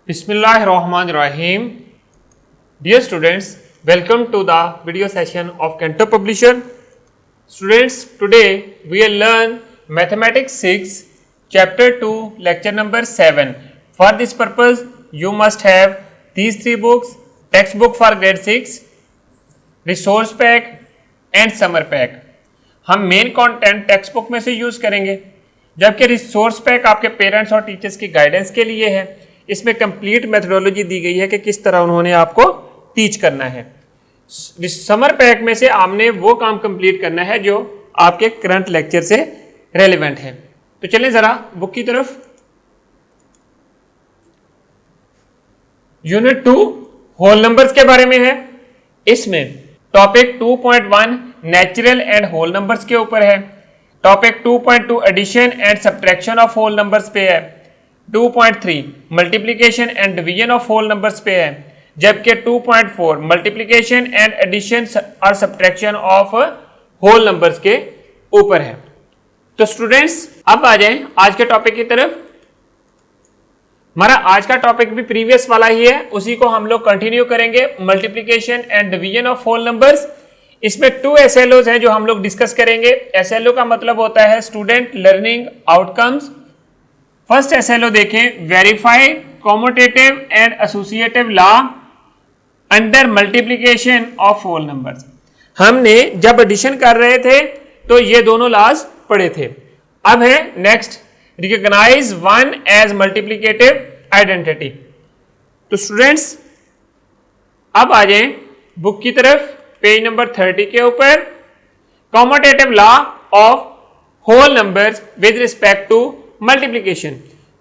Bismillahirrahmanirrahim. Dear students, welcome to the video session of Canto Publisher. Students, today we will learn Mathematics 6, Chapter 2, Lecture number 7. For this purpose, you must have these three books: textbook for grade 6, resource pack and summer pack. हम main content text book में से use करेंगे, जबकि resource pack आपके parents और teachers की guidance के लिए है। इसमें कंप्लीट मेथोडोलॉजी दी गई है कि किस तरह उन्होंने आपको टीच करना है। समर पैक में से आपने वो काम कंप्लीट करना है जो आपके करंट लेक्चर से रेलेवेंट है। तो चलें जरा बुक की तरफ। यूनिट 2 होल नंबर्स के बारे में है। इसमें topic 2.1 natural and whole numbers के ऊपर है। Topic 2.2 addition and subtraction of whole numbers पे है। 2.3 multiplication and division of whole numbers पे है, जबकि 2.4 मल्टीप्लिकेशन एंड एडिशन और सब्ट्रैक्शन ऑफ होल नंबर्स के ऊपर है। तो स्टूडेंट्स अब आ जाएं आज के टॉपिक की तरफ। हमारा आज का टॉपिक भी प्रीवियस वाला ही है, उसी को हम लोग कंटिन्यू करेंगे, multiplication and division of whole numbers. इसमें 2 एसएलओज हैं जो हम लोग डिस्कस करेंगे। एसएलओ का मतलब होता है student learning outcomes. First SLO देखें, verify commutative and associative law under multiplication of whole numbers. हमने जब एडिशन कर रहे थे तो ये दोनों लॉज पढ़े थे। अब है next, recognise one as multiplicative identity. तो स्टूडेंट्स अब आ जाएं बुक की तरफ, पेज नंबर 30 के ऊपर। Commutative law of whole numbers with respect to multiplication.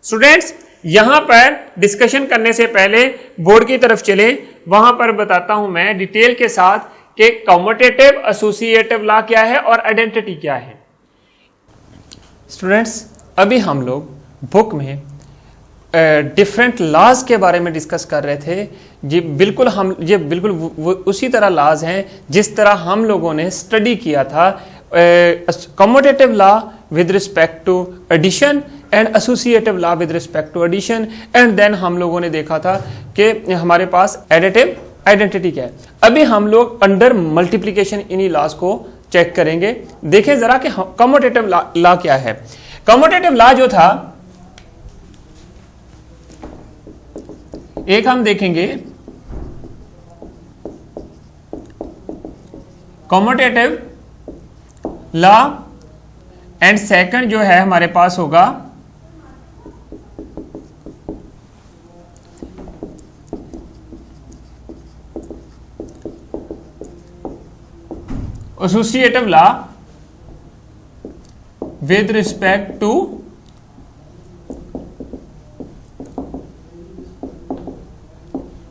Students यहां पर डिस्कशन करने से पहले बोर्ड की तरफ चले, वहां पर बताता हूं मैं डिटेल के साथ कि कॉम्यूटेटिव एसोसिएटिव लॉ क्या है और आइडेंटिटी क्या है। स्टूडेंट्स अभी हम लोग बुक में डिफरेंट लॉज के बारे में डिस्कस कर रहे थे। ये बिल्कुल उसी तरह लॉज हैं जिस तरह हम लोगों ने स्टडी किया था। Commutative law with respect to addition and associative law with respect to addition, and then हम लोगों ने देखा था कि हमारे पास एडिटिव आइडेंटिटी क्या है। अभी हम लोग अंडर मल्टीप्लिकेशन इन्हीं लॉज को चेक करेंगे। देखें जरा कि कॉम्यूटेटिव लॉ क्या है। कॉम्यूटेटिव लॉ जो था, एक हम देखेंगे कॉम्यूटेटिव लॉ, एंड सेकंड जो है हमारे पास होगा associative law with respect to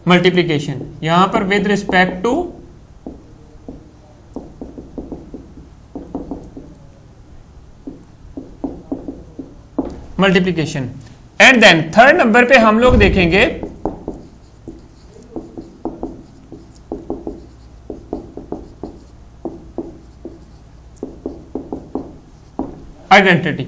multiplication. यहां पर with respect to multiplication. And then third number पे हम लोग देखेंगे आइडेंटिटी।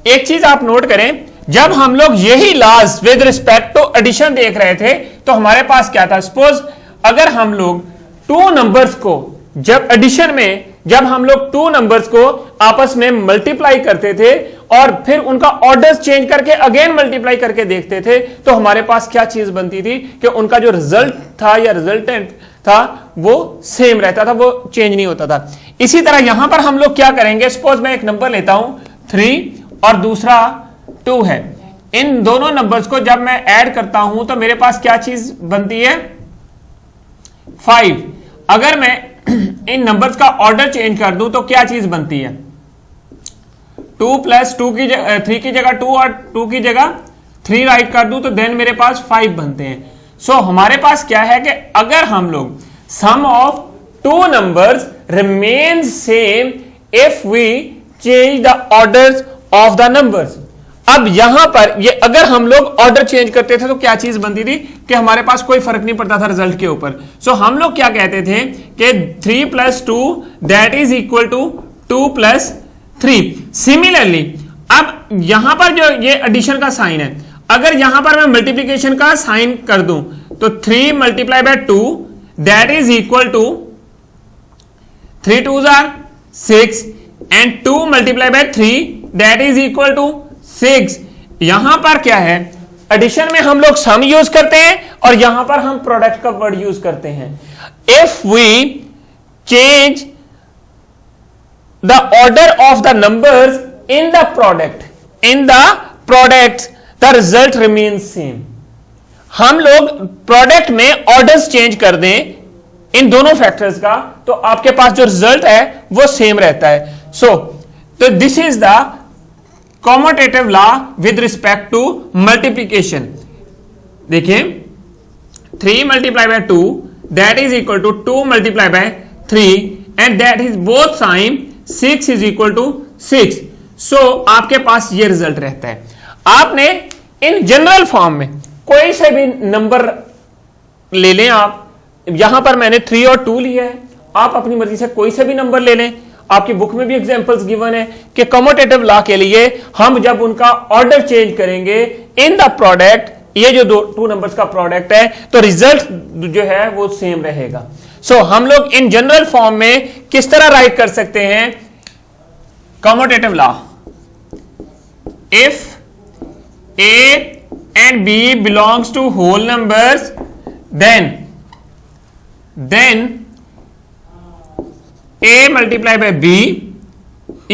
एक चीज आप नोट करें, जब हम लोग यही laws with respect to addition देख रहे थे तो हमारे पास क्या था। सपोज अगर हम लोग 2 नंबर्स को जब एडिशन में जब हम लोग 2 नंबर्स को आपस में मल्टीप्लाई करते थे और फिर उनका ऑर्डर्स चेंज करके अगेन मल्टीप्लाई करके देखते थे, तो हमारे पास क्या चीज बनती थी कि उनका जो रिजल्ट था या रिजल्टेंट था वो सेम रहता था, वो चेंज नहीं होता था। इसी तरह यहां पर हम लोग क्या करेंगे, सपोज मैं एक नंबर लेता हूं 3 और दूसरा 2 है। इन दोनों नंबर्स को जब मैं ऐड करता हूं तो मेरे पास क्या चीज बनती है, 5। अगर मैं इन नंबर्स का ऑर्डर चेंज कर दूं तो क्या चीज बनती है, 2 + 2 की 3 की जगह 2 और 2 की जगह 3 राइट कर दूं तो देन मेरे पास 5 बनते हैं। सो हमारे पास क्या है कि अगर हम लोग sum of 2 numbers remains same if we change the orders of the numbers. अब यहां पर ये अगर हम लोग ऑर्डर चेंज करते थे तो क्या चीज बनती थी कि हमारे पास कोई फर्क नहीं पड़ता था रिजल्ट के ऊपर। सो हम लोग क्या कहते थे कि 3 + 2 that is equal to 2 + 3। Similarly अब यहां पर जो ये एडिशन का साइन है, अगर यहां पर मैं मल्टीप्लीकेशन का साइन कर दूं तो 3 multiply by 2 that is equal to 3 2s are 6 and 2 multiply by 3 that is equal to 6। यहां पर क्या है, एडिशन में हम लोग सम यूज करते हैं और यहां पर हम प्रोडक्ट का वर्ड यूज करते हैं। If we change the order of the numbers in the product the result remains same. हम लोग प्रोडक्ट में ऑर्डर्स चेंज कर दें इन दोनों फैक्टर्स का तो आपके पास जो रिजल्ट है वो सेम रहता है। तो this is the commutative law with respect to multiplication. देखिए 3 multiply by 2 that is equal to 2 multiply by 3 and that is both sign 6 is equal to 6। So आपके पास ये रिजल्ट रहता है। आपने इन जनरल फॉर्म में कोई से भी नंबर ले लें, आप यहां पर मैंने 3 और 2 लिया है, आप अपनी मर्जी से कोई से भी नंबर ले लें। आपकी बुक में भी एग्जांपल्स गिवन है कि कम्यूटेटिव लॉ के लिए हम जब उनका ऑर्डर चेंज करेंगे इन द प्रोडक्ट, ये जो टू नंबर्स का प्रोडक्ट है, तो रिजल्ट जो है वो सेम रहेगा। सो हम लोग इन जनरल फॉर्म में किस तरह राइट कर सकते हैं commutative law? If A and B belongs to whole numbers, then A multiply by B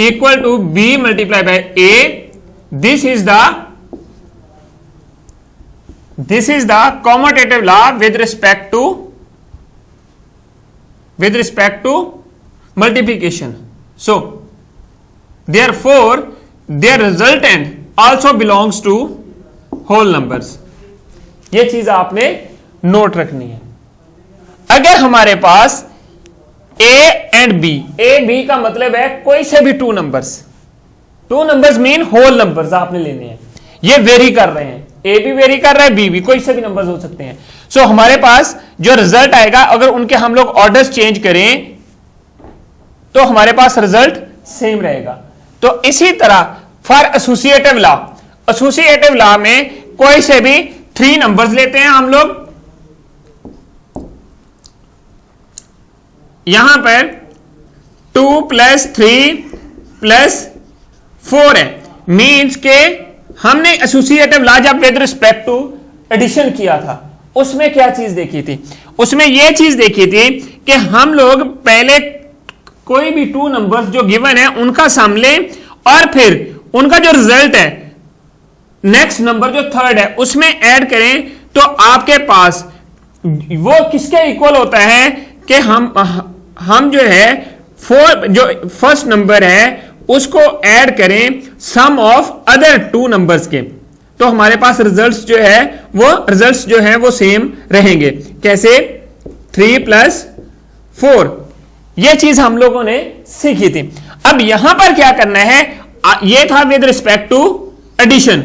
equal to B multiply by A. This is the commutative law with respect to multiplication. So therefore their resultant also belongs to whole numbers. ये चीज आपने note रखनी है। अगर हमारे पास A and B, A B का मतलब है कोई से भी two numbers mean whole numbers आपने लेने हैं। ये वेरी कर रहे हैं, A भी वेरी कर रहा है, B भी, कोई से भी नंबर्स हो सकते हैं। सो हमारे पास जो रिजल्ट आएगा अगर उनके हम लोग ऑर्डर्स चेंज करें तो हमारे पास रिजल्ट सेम रहेगा। तो इसी तरह फॉर एसोसिएटिव लॉ में कोई से भी 3 नंबर्स लेते हैं हम लोग। यहां पर 2 + 3 + 4 है, मीन्स के हमने एसोसिएटिव लॉ जब विद रिस्पेक्ट टू एडिशन किया था उसमें क्या चीज देखी थी? उसमें यह चीज देखी थी कि हम लोग पहले कोई भी 2 नंबर्स जो गिवन है उनका सम लें और फिर उनका जो रिजल्ट है नेक्स्ट नंबर जो थर्ड है उसमें ऐड करें, तो आपके पास वो किसके इक्वल होता है कि हम जो है जो फर्स्ट नंबर है उसको ऐड करें सम ऑफ अदर 2 नंबर्स के, तो हमारे पास रिजल्ट्स जो है वो सेम रहेंगे। कैसे? 3 + 4, ये चीज हम लोगों ने सीखी थी। अब यहां पर क्या करना है, ये था विद रिस्पेक्ट टू एडिशन।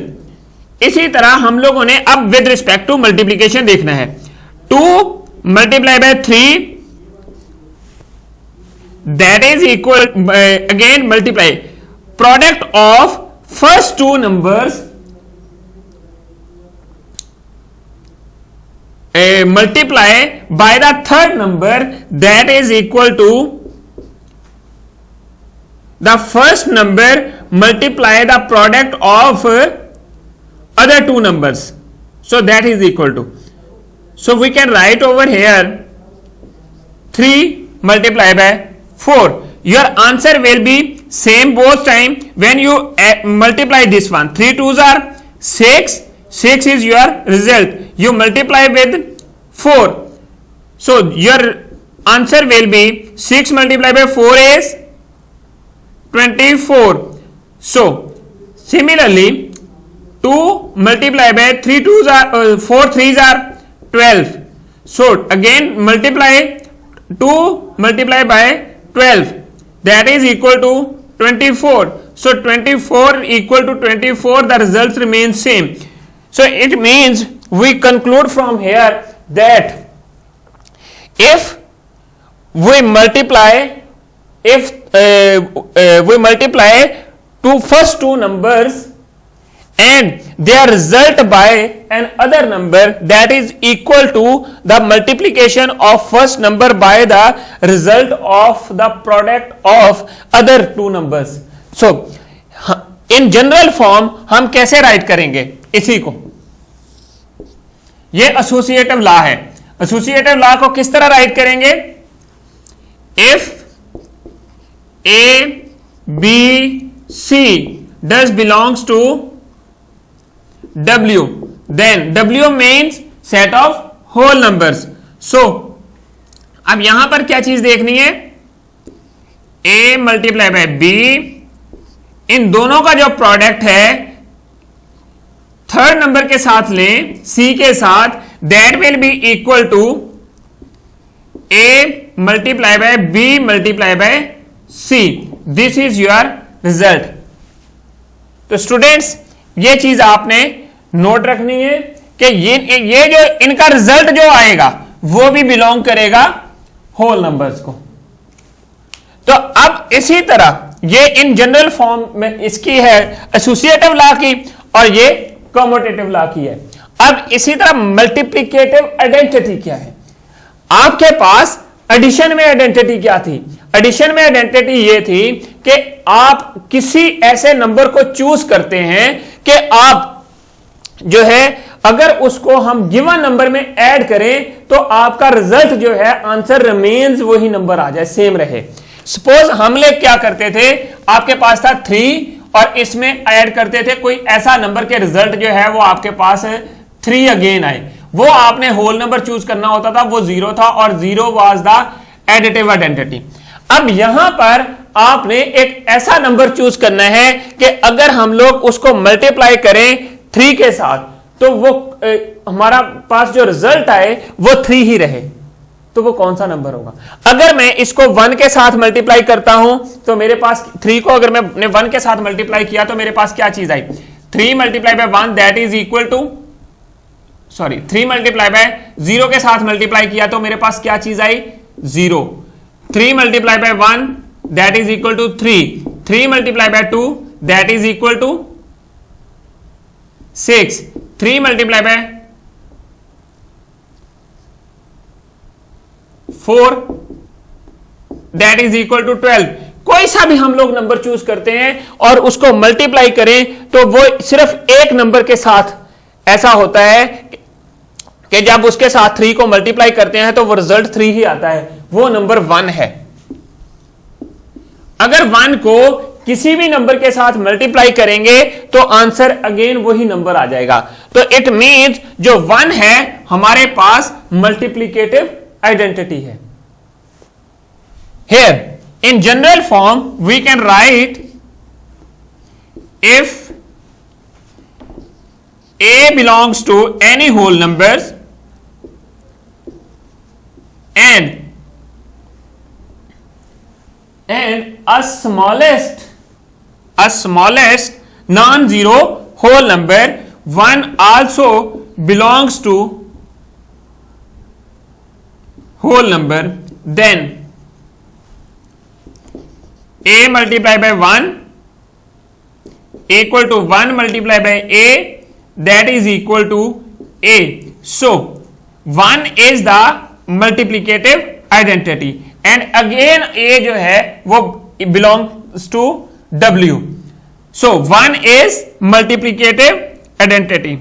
इसी तरह हम लोगों ने अब विद रिस्पेक्ट टू मल्टीप्लीकेशन देखना है। 2 multiply by 3 that is equal, again multiply product of first 2 numbers multiply by the third number that is equal to the first number multiply the product of other 2 numbers, so that is equal to, so we can write over here 3 multiply by 4. Your answer will be same both time when you multiply this one. 3 2s are 6, 6 is your result, you multiply with 4, so your answer will be 6 multiply by 4 is 24. So similarly 2 multiply by 3 2s are 4 3s are 12. So again multiply 2 multiply by 12 that is equal to 24. So 24 equal to 24, the results remain same. So it means we conclude from here that if we multiply first 2 numbers and their result by an other number that is equal to the multiplication of first number by the result of the product of other two numbers. So in general form हम कैसे right करेंगे इसी को, ये associative law है। Associative law को किस तरह राइट करेंगे? If A B C does belongs to W, then W means set of whole numbers. So अब यहां पर क्या चीज देखनी है? A मल्टीप्लाई बाय B, इन दोनों का जो प्रोडक्ट है थर्ड नंबर के साथ लें, C के साथ, that will be equal to A multiply by B multiply by C. This is your result. तो स्टूडेंट्स ये चीज आपने नोट रखनी है कि ये जो इनका रिजल्ट जो आएगा वो भी बिलोंग करेगा होल नंबर्स को। तो अब इसी तरह ये इन जनरल फॉर्म में इसकी है एसोसिएटिव लॉ की और ये कम्यूटेटिव लॉ की है। अब इसी तरह मल्टीप्लिकेटिव आइडेंटिटी क्या है? आपके पास एडिशन में आइडेंटिटी क्या थी? एडिशन में आइडेंटिटी ये थी कि आप किसी ऐसे नंबर को चूज करते हैं कि आप जो है अगर उसको हम गिवन नंबर में ऐड करें तो आपका रिजल्ट जो है आंसर रिमेन्स वही नंबर आ जाए, सेम रहे। सपोज हम लोग क्या करते थे, आपके पास था 3 और इसमें ऐड करते थे कोई ऐसा नंबर के रिजल्ट जो है वो आपके पास 3 अगेन आए, वो आपने होल नंबर चूज करना होता था, वो 0 था और 0 वाज द एडिटिव आइडेंटिटी। अब यहां पर आपने एक ऐसा नंबर चूज करना है कि अगर हम लोग उसको मल्टीप्लाई करें 3 के साथ तो वो हमारा पास जो रिजल्ट आए वो 3 ही रहे, तो वो कौन सा नंबर होगा? अगर मैं इसको 1 के साथ मल्टीप्लाई करता हूं तो मेरे पास 3 को अगर मैंने 1 के साथ मल्टीप्लाई किया तो मेरे पास क्या चीज आई? 3 multiply by 1 that is equal to 3 multiply by 0 के साथ मल्टीप्लाई किया तो मेरे पास क्या चीज आई? 0। 3 multiply by 1 that is equal to 3। 3 multiply by 2 that is equal to 6। 3 multiply by 4 that is equal to 12। कोई सा भी हम लोग नंबर चूज करते हैं और उसको मल्टीप्लाई करें तो वो सिर्फ एक नंबर के साथ ऐसा होता है कि जब उसके साथ 3 को मल्टीप्लाई करते हैं तो वो रिजल्ट 3 ही आता है, वो नंबर 1 है। अगर 1 को किसी भी नंबर के साथ मल्टीप्लाई करेंगे तो आंसर अगेन वही नंबर आ जाएगा। तो इट मींस जो 1 है हमारे पास मल्टीप्लिकेटिव आइडेंटिटी है। Here in general form we can write if A belongs to any whole numbers and a smallest non-zero whole number 1 also belongs to whole number, then A multiplied by 1 equal to 1 multiplied by A that is equal to A. So 1 is the multiplicative identity and again A जो है वो belongs to W. So 1 is multiplicative identity.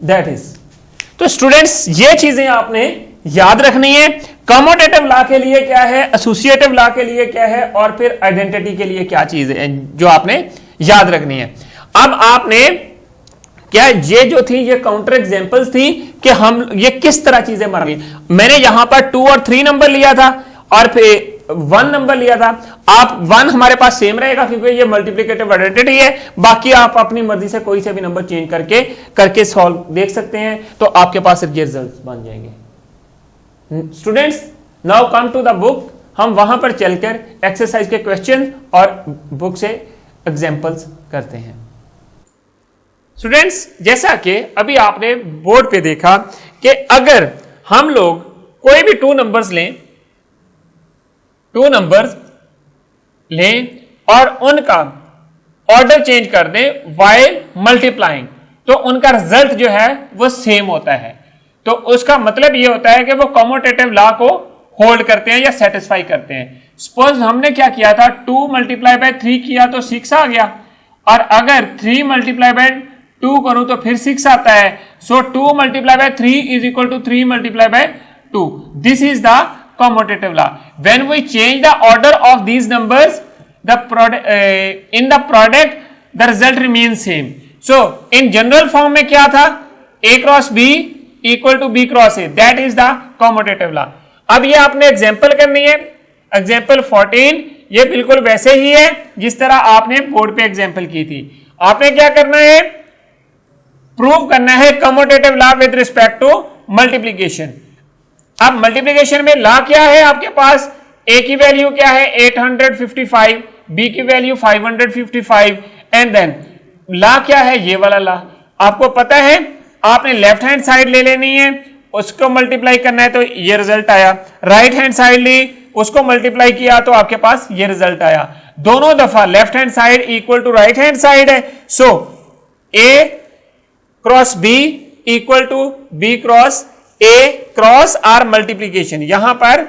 That is. तो students ये चीजें आपने याद रखनी है। कम्यूटेटिव लॉ के लिए क्या है, एसोसिएटिव लॉ के लिए क्या है और फिर आइडेंटिटी के लिए क्या चीज है जो आपने याद रखनी है। अब आपने क्या ये जो थी ये काउंटर एग्जांपल्स थी कि हम ये किस तरह चीजें मर गई। मैंने यहां पर 2 और 3 नंबर लिया था और फिर 1 नंबर लिया था। आप 1 हमारे पास सेम रहेगा क्योंकि ये मल्टीप्लिकेटिव आइडेंटिटी है, बाकी आप अपनी मर्जी से कोई से भी नंबर चेंज करके सॉल्व देख सकते हैं तो आपके पास ये रिजल्ट बन जाएंगे। Students now come to the book. हम वहां पर चलकर एक्सरसाइज के क्वेश्चन और बुक से एग्जांपल्स करते हैं। स्टूडेंट्स, जैसा कि अभी आपने बोर्ड पे देखा कि अगर हम लोग कोई भी टू नंबर्स लें और उनका ऑर्डर चेंज कर दें व्हाइल मल्टीप्लाइंग, तो उनका रिजल्ट जो है वो सेम होता है। तो उसका मतलब ये होता है कि वो कम्यूटेटिव लॉ को होल्ड करते हैं या सेटिस्फाई करते हैं। सपोज हमने क्या किया था, 2 मल्टीप्लाई बाय 3 किया तो 6 आ गया, और अगर 3 मल्टीप्लाई बाय 2 करूं तो फिर 6 आता है। So 2 multiply by 3 is equal to 3 multiply by 2। This is the commutative law. When we change the order of these numbers, in the product, the result remains same. So, in general form में क्या था, A cross B equal to B cross A. That is the commutative law. अब ये आपने example करनी है, example 14, ये बिल्कुल वैसे ही है जिस तरह आपने बोर्ड पे एग्जाम्पल की थी। आपने क्या करना है, प्रूव करना है commutative law with respect to multiplication. अब मल्टीप्लिकेशन में लॉ क्या है आपके पास, ए की वैल्यू क्या है 855, बी की वैल्यू 555, एंड देन लॉ क्या है, ये वाला लॉ आपको पता है। आपने लेफ्ट हैंड साइड ले लेनी है, उसको मल्टीप्लाई करना है तो ये रिजल्ट आया। राइट हैंड साइड ली, उसको मल्टीप्लाई किया तो आपके पास ये रिजल्ट आया। दोनों दफा left hand side equal to right hand side है। So A cross B equal to B cross A cross or multiplication, यहां पर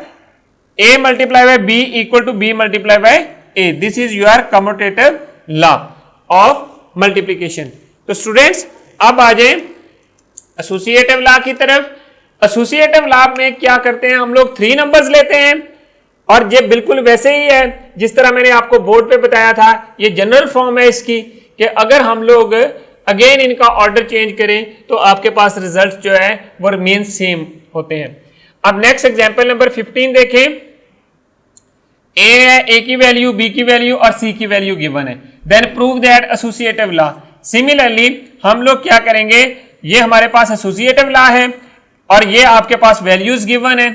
A multiply by B equal to B multiply by A। This is your commutative law of multiplication. तो students, अब आ जाए associative law की तरफ। Associative law में क्या करते हैं, हम लोग 3 नंबर्स लेते हैं, और ये बिल्कुल वैसे ही है जिस तरह मैंने आपको बोर्ड पे बताया था। ये जनरल फॉर्म है इसकी कि अगर हम लोग अगेन इनका ऑर्डर चेंज करें तो आपके पास रिजल्ट जो है वो रिमेन सेम होते हैं। अब नेक्स्ट एग्जांपल नंबर 15 देखें। ए है, ए की वैल्यू, बी की वैल्यू और सी की वैल्यू गिवन है। Then prove that associative law. Similarly हम लोग क्या करेंगे, ये हमारे पास एसोसिएटिव लॉ है और ये आपके पास वैल्यूज गिवन है।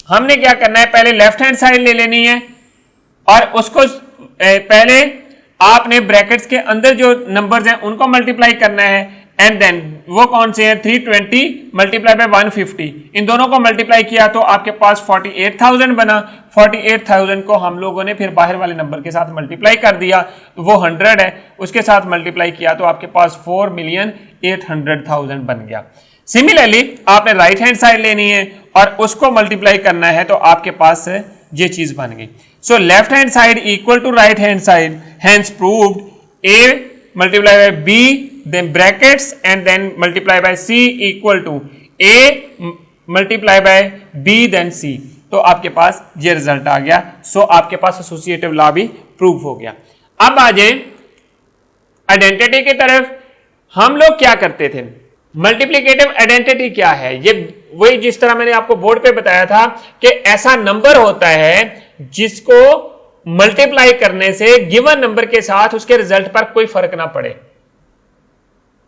हमने क्या करना है, पहले लेफ्ट हैंड साइड ले लेनी है और उसको पहले आपने ब्रैकेट्स के अंदर जो नंबर्स हैं उनको मल्टीप्लाई करना है, एंड देन वो कौन से हैं, 320 मल्टीप्लाई बाय 150, इन दोनों को मल्टीप्लाई किया तो आपके पास 48,000 बना। 48,000 को हम लोगों ने फिर बाहर वाले नंबर के साथ मल्टीप्लाई कर दिया तो वो 100 है, उसके साथ मल्टीप्लाई किया तो आपके पास 4,800,000 बन गया। सिमिलरली आपने राइट हैंड साइड लेनी है और उसको मल्टीप्लाई करना है तो आपके पास ये चीज बन गई। So left hand side equal to right hand side, hence proved A multiply by B, then brackets and then multiply by C equal to A multiply by B then C। तो आपके पास ये रिजल्ट आ गया। सो आपके पास associative law भी prove हो गया। अब आ जाए आइडेंटिटी की तरफ। हम लोग क्या करते थे, मल्टीप्लिकेटिव आइडेंटिटी क्या है, ये वही जिस तरह मैंने आपको बोर्ड पे बताया था कि ऐसा नंबर होता है जिसको मल्टीप्लाई करने से गिवन नंबर के साथ उसके रिजल्ट पर कोई फर्क ना पड़े,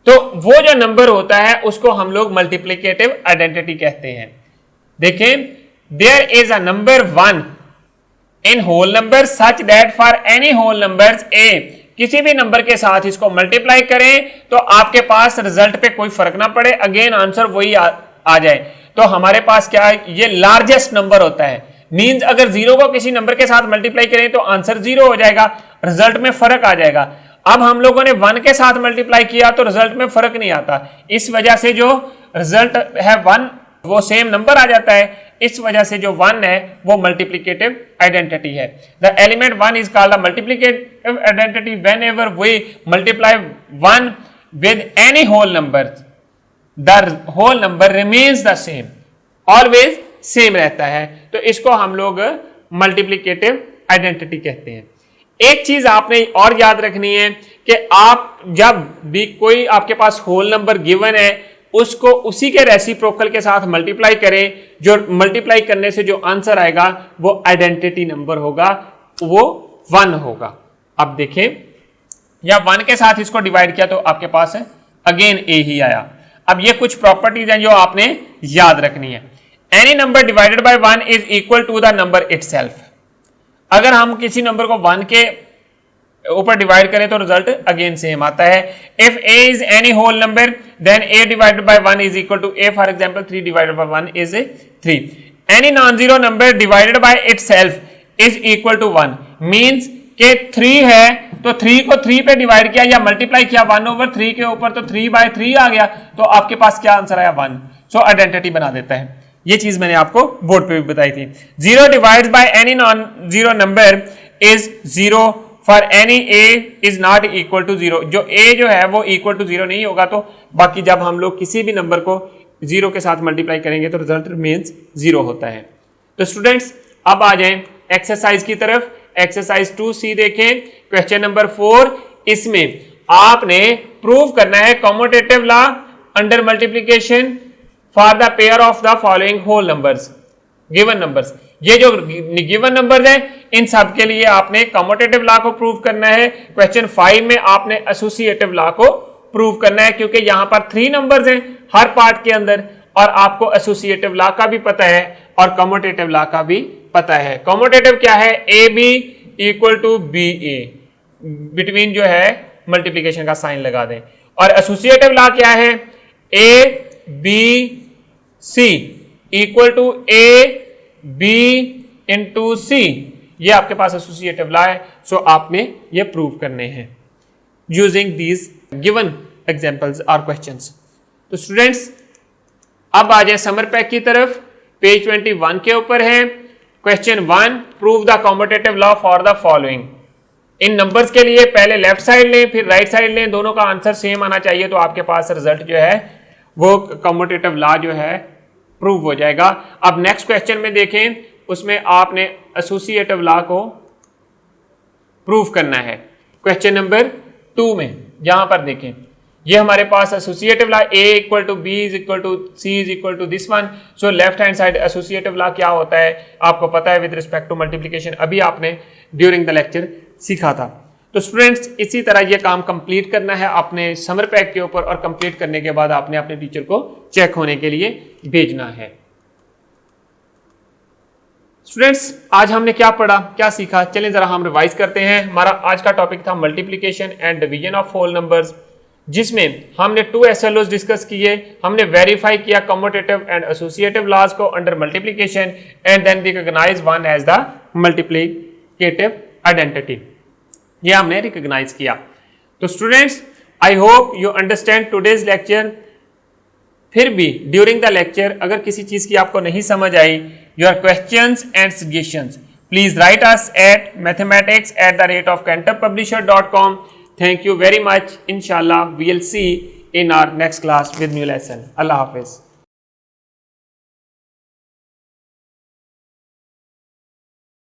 तो वो जो नंबर होता है उसको हम लोग मल्टीप्लिकेटिव आइडेंटिटी कहते हैं। देखें, there is a number 1 in whole number such that for any whole numbers A, किसी भी नंबर के साथ इसको मल्टीप्लाई करें तो आपके पास रिजल्ट पे कोई फर्क ना पड़े, अगेन आंसर वही आ जाए। तो हमारे पास क्या है, ये लार्जेस्ट नंबर होता है। मींस अगर 0 को किसी नंबर के साथ मल्टीप्लाई करें तो आंसर 0 हो जाएगा, रिजल्ट में फर्क आ जाएगा। अब हम लोगों ने 1 के साथ मल्टीप्लाई किया तो रिजल्ट में फर्क नहीं आता, इस वजह से जो रिजल्ट है 1 वो सेम नंबर आ जाता है। इस वजह से जो 1 है वो मल्टीप्लिकेटिव आइडेंटिटी है। The element 1 is called the multiplicative identity whenever we multiply 1 with any whole number, the whole number remains the same, always same रहता है। तो इसको हम लोग मल्टीप्लिकेटिव आइडेंटिटी कहते हैं। एक चीज आपने और याद रखनी है कि आप जब भी कोई आपके पास होल नंबर गिवन है उसको उसी के रेसिप्रोकल के साथ मल्टीप्लाई करें, जो मल्टीप्लाई करने से जो आंसर आएगा वो आइडेंटिटी नंबर होगा, वो 1 होगा। अब देखें, या 1 के साथ इसको डिवाइड किया तो आपके पास है अगेन A ही आया। अब ये कुछ प्रॉपर्टीज हैं जो आपने याद रखनी है। Any number divided by 1 is equal to the number itself. अगर हम किसी नंबर को 1 के ऊपर डिवाइड करें तो रिजल्ट अगेन सेम आता है। If a is any whole number then a divided by 1 is equal to a, for example 3 divided by 1 is 3। Any non zero number divided by itself is equal to 1 means के 3 है तो 3 को 3 पे divide किया या multiply किया 1/3 के ऊपर तो 3/3 आ गया, तो आपके पास क्या आंसर आया 1। सो आइडेंटिटी बना देता है। ये चीज मैंने आपको बोर्ड पे भी बताई थी। 0 divides by any non zero number is 0 for any a is not equal to 0। जो a जो है वो इक्वल टू 0 नहीं होगा, तो बाकी जब हम लोग किसी भी नंबर को 0 के साथ मल्टीप्लाई करेंगे तो रिजल्ट रिमेन्स 0 होता है। तो स्टूडेंट्स अब आ जाएं एक्सरसाइज की तरफ। एक्सरसाइज 2C देखें, क्वेश्चन नंबर 4। इसमें आपने प्रूव करना है commutative law under multiplication for the pair of the following whole numbers given numbers. ये जो गिवन नंबर्स हैं इन सब के लिए आपने कम्यूटेटिव लॉ को प्रूव करना है। क्वेश्चन 5 में आपने एसोसिएटिव लॉ को प्रूव करना है, क्योंकि यहां पर 3 नंबर्स हैं हर पार्ट के अंदर, और आपको एसोसिएटिव लॉ का भी पता है और कम्यूटेटिव लॉ का भी पता है। कम्यूटेटिव क्या है? A B equal to B A, between जो है मल्टीप्लीकेशन का साइन लगा दें। और एसोसिएटिव लॉ क्या है? A B C equal to A B into C, ये आपके पास एसोसिएटिव लॉ है। सो आपने ये प्रूव करने हैं यूजिंग दीज गिवन एग्जांपल्स और क्वेश्चंस। तो स्टूडेंट्स अब आ जाए समर पैक की तरफ। पेज 21 के ऊपर है question 1, prove the commutative law for the following. In numbers के लिए पहले लेफ्ट साइड लें फिर राइट साइड लें, दोनों का आंसर सेम आना चाहिए, तो आपके पास रिजल्ट जो है वो कम्यूटेटिव लॉ जो है प्रूव हो जाएगा। अब नेक्स्ट क्वेश्चन में देखें, उसमें आपने एसोसिएटिव लॉ को प्रूव करना है। क्वेश्चन नंबर 2 में यहां पर देखें, ये हमारे पास associative law a equal to B is equal to C is equal to this one. So left hand side associative law क्या होता है आपको पता है विद रिस्पेक्ट टू मल्टीप्लिकेशन, अभी आपने ड्यूरिंग द लेक्चर सीखा था। तो स्टूडेंट्स इसी तरह ये काम कंप्लीट करना है अपने समर पैक के ऊपर, और कंप्लीट करने के बाद आपने अपने टीचर को चेक होने के लिए भेजना है। स्टूडेंट्स आज हमने क्या पढ़ा, क्या सीखा, चलें जरा हम रिवाइज करते हैं। हमारा आज का टॉपिक था multiplication and division of whole numbers, जिसमें हमने 2 SLOs डिस्कस किए। हमने वेरीफाई किया कम्यूटेटिव एंड एसोसिएटिव लॉज को under multiplication and then recognise one as the multiplicative identity, ये हमने रिकॉग्नाइज किया। तो students I hope you understand today's lecture. फिर भी ड्यूरिंग द लेक्चर अगर किसी चीज की आपको नहीं समझ आई, your questions and suggestions please write us at mathematics@cantabpublisher.com। Thank you very much. Inshallah, we'll see in our next class with new lesson. Allah Hafiz.